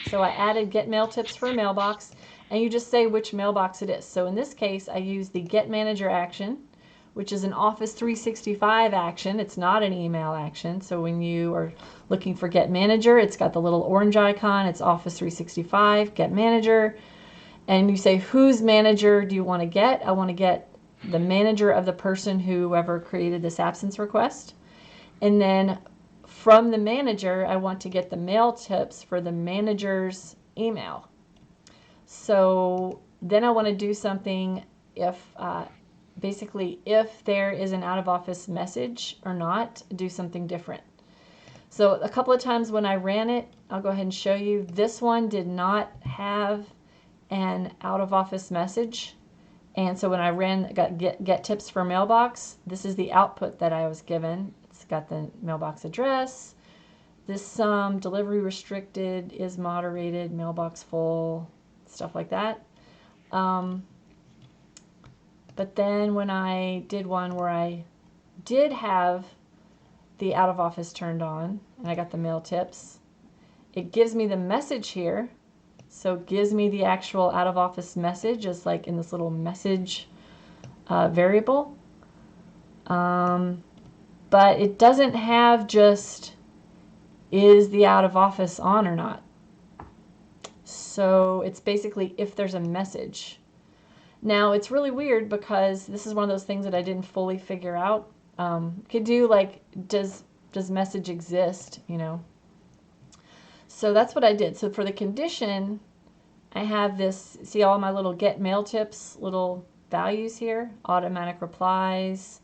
So I added get mail tips for a mailbox, and you just say which mailbox it is. So in this case, I use the get manager action, which is an Office 365 action. It's not an email action. So when you are looking for get manager, it's got the little orange icon. It's Office 365, get manager. And you say, whose manager do you want to get? I want to get the manager of the person whoever created this absence request. And then from the manager, I want to get the mail tips for the manager's email. So then I want to do something if, basically, if there is an out-of-office message or not, do something different. So a couple of times when I ran it, I'll go ahead and show you. This one did not have an out-of-office message. And so when I ran get tips for mailbox, this is the output that I was given. It's got the mailbox address. This delivery restricted, is moderated, mailbox full, stuff like that. But then when I did one where I did have the out of office turned on and I got the mail tips, it gives me the message here. So it gives me the actual out of office message as like in this little message variable. But it doesn't have just is the out of office on or not. So it's basically if there's a message. Now it's really weird because this is one of those things that I didn't fully figure out. Could do like does message exist, you know? So that's what I did. So for the condition, I have this, see all my little get mail tips, little values here, automatic replies.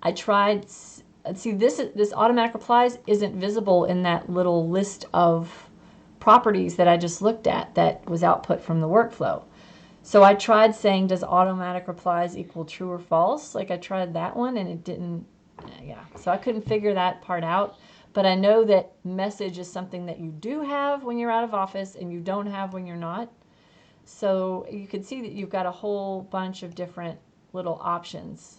I tried, see this automatic replies isn't visible in that little list of properties that I just looked at that was output from the workflow. So I tried saying, does automatic replies equal true or false? Like I tried that one and it didn't, yeah. So I couldn't figure that part out. But I know that message is something that you do have when you're out of office and you don't have when you're not. So you can see that you've got a whole bunch of different little options.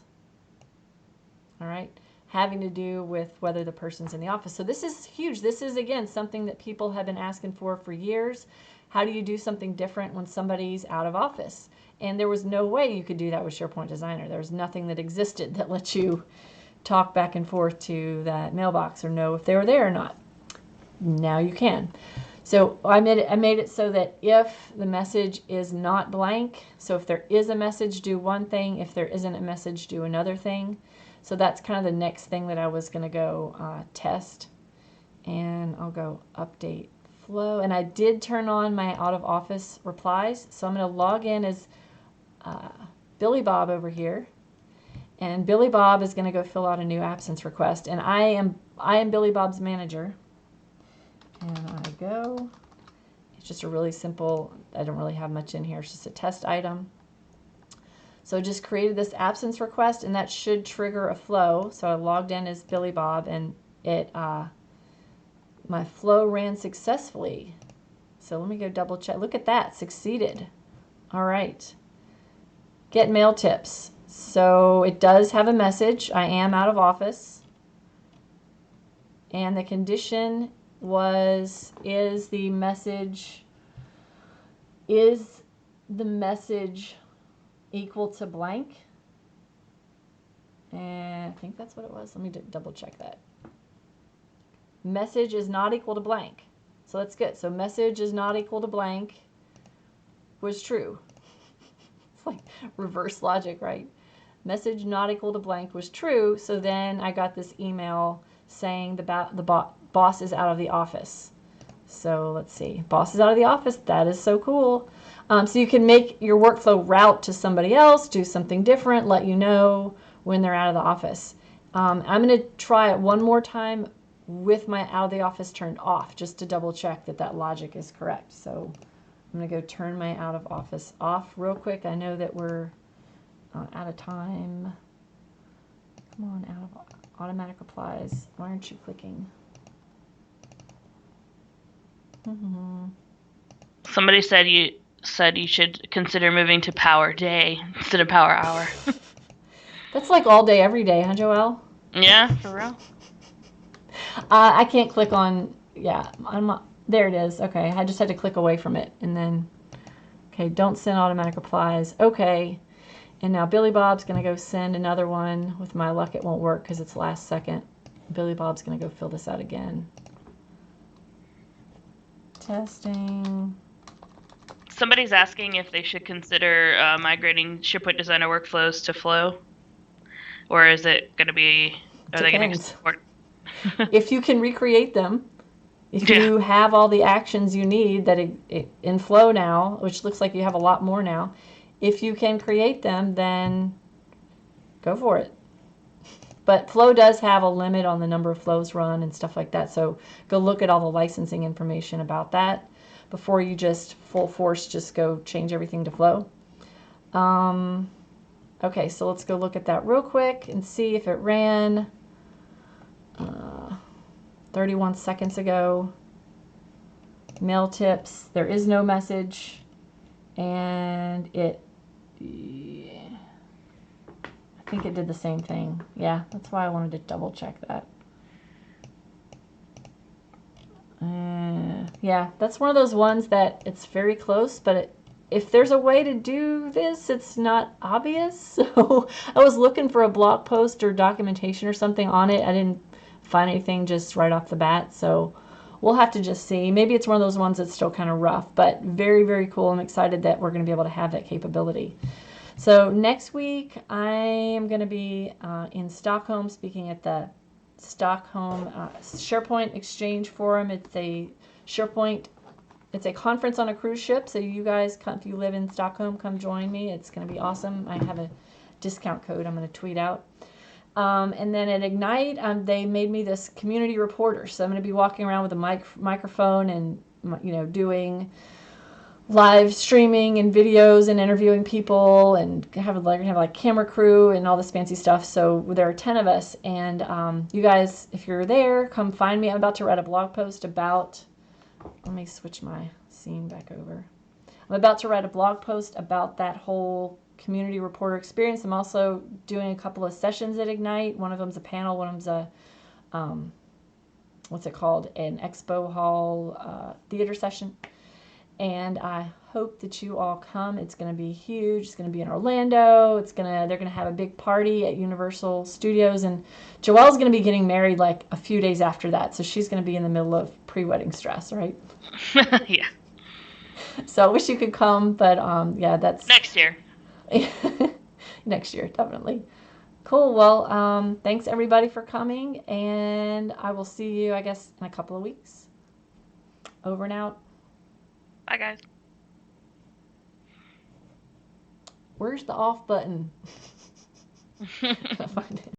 All right, having to do with whether the person's in the office. So this is huge. This is, again, something that people have been asking for years. How do you do something different when somebody's out of office? And there was no way you could do that with SharePoint Designer. There was nothing that existed that lets you talk back and forth to that mailbox or know if they were there or not. Now you can. So I made it so that if the message is not blank, so if there is a message, do one thing. If there isn't a message, do another thing. So that's kind of the next thing that I was going to go test. And I'll go update flow. And I did turn on my out of office replies. So I'm going to log in as Billy Bob over here. And Billy Bob is going to go fill out a new absence request. And I am Billy Bob's manager. And I go. It's just a really simple, I don't really have much in here. It's just a test item. So I just created this absence request, and that should trigger a flow. So I logged in as Billy Bob, and it my flow ran successfully. So let me go double check. Look at that, succeeded. All right. Get mail tips. So it does have a message. I am out of office. And the condition was, is the message equal to blank? And I think that's what it was. Let me double check that. Message is not equal to blank. So that's good. So message is not equal to blank was true. It's like reverse logic, right? Message not equal to blank was true. So then I got this email saying the boss is out of the office. So let's see. Boss is out of the office. That is so cool. So you can make your workflow route to somebody else, do something different, let you know when they're out of the office. I'm going to try it one more time with my out of the office turned off, just to double check that that logic is correct. So I'm going to go turn my out of office off real quick. I know that we're out of time. Come on, out of automatic applies. Why aren't you clicking? Somebody said you should consider moving to power day instead of power hour. That's like all day, every day, huh, Joelle? Yeah, for real. I can't click on, yeah, there it is. Okay, I just had to click away from it. And then, okay, don't send automatic applies. Okay, and now Billy Bob's going to go send another one. With my luck, it won't work because it's last second. Billy Bob's going to go fill this out again. Testing. Somebody's asking if they should consider migrating SharePoint Designer workflows to Flow, or is it going to be? Are they going to support? If you can recreate them, if you have all the actions you need that in Flow now, which looks like you have a lot more now, if you can create them, then go for it. But Flow does have a limit on the number of flows run and stuff like that. So go look at all the licensing information about that before you just full force just go change everything to Flow. Okay, so let's go look at that real quick and see if it ran 31 seconds ago. Mail tips, there is no message, and I think it did the same thing. Yeah, that's why I wanted to double check that. Yeah, that's one of those ones that it's very close, but if there's a way to do this, it's not obvious. So I was looking for a blog post or documentation or something on it. I didn't find anything just right off the bat, so we'll have to just see. Maybe it's one of those ones that's still kind of rough, but very, very cool. I'm excited that we're going to be able to have that capability. So next week, I am going to be in Stockholm speaking at the Stockholm SharePoint Exchange Forum. It's a SharePoint, it's a conference on a cruise ship. So you guys, if you live in Stockholm, come join me. It's going to be awesome. I have a discount code I'm going to tweet out. And then at Ignite, they made me this community reporter. So I'm going to be walking around with a microphone and, doing live streaming and videos and interviewing people and have like camera crew and all this fancy stuff. So there are 10 of us, and you guys, if you're there, come find me. I'm about to write a blog post about, let me switch my scene back over. I'm about to write a blog post about that whole community reporter experience. I'm also doing a couple of sessions at Ignite. One of them's a panel, one of them's a what's it called, an expo hall theater session. And I hope that you all come. It's going to be huge. It's going to be in Orlando. They're going to have a big party at Universal Studios, and Joelle's going to be getting married like a few days after that. So she's going to be in the middle of pre-wedding stress, right? Yeah. So I wish you could come, but yeah, that's next year. Next year, definitely. Cool. Well, thanks everybody for coming, and I will see you, I guess, in a couple of weeks. Over and out. Bye, guys. Where's the off button? I'll find it.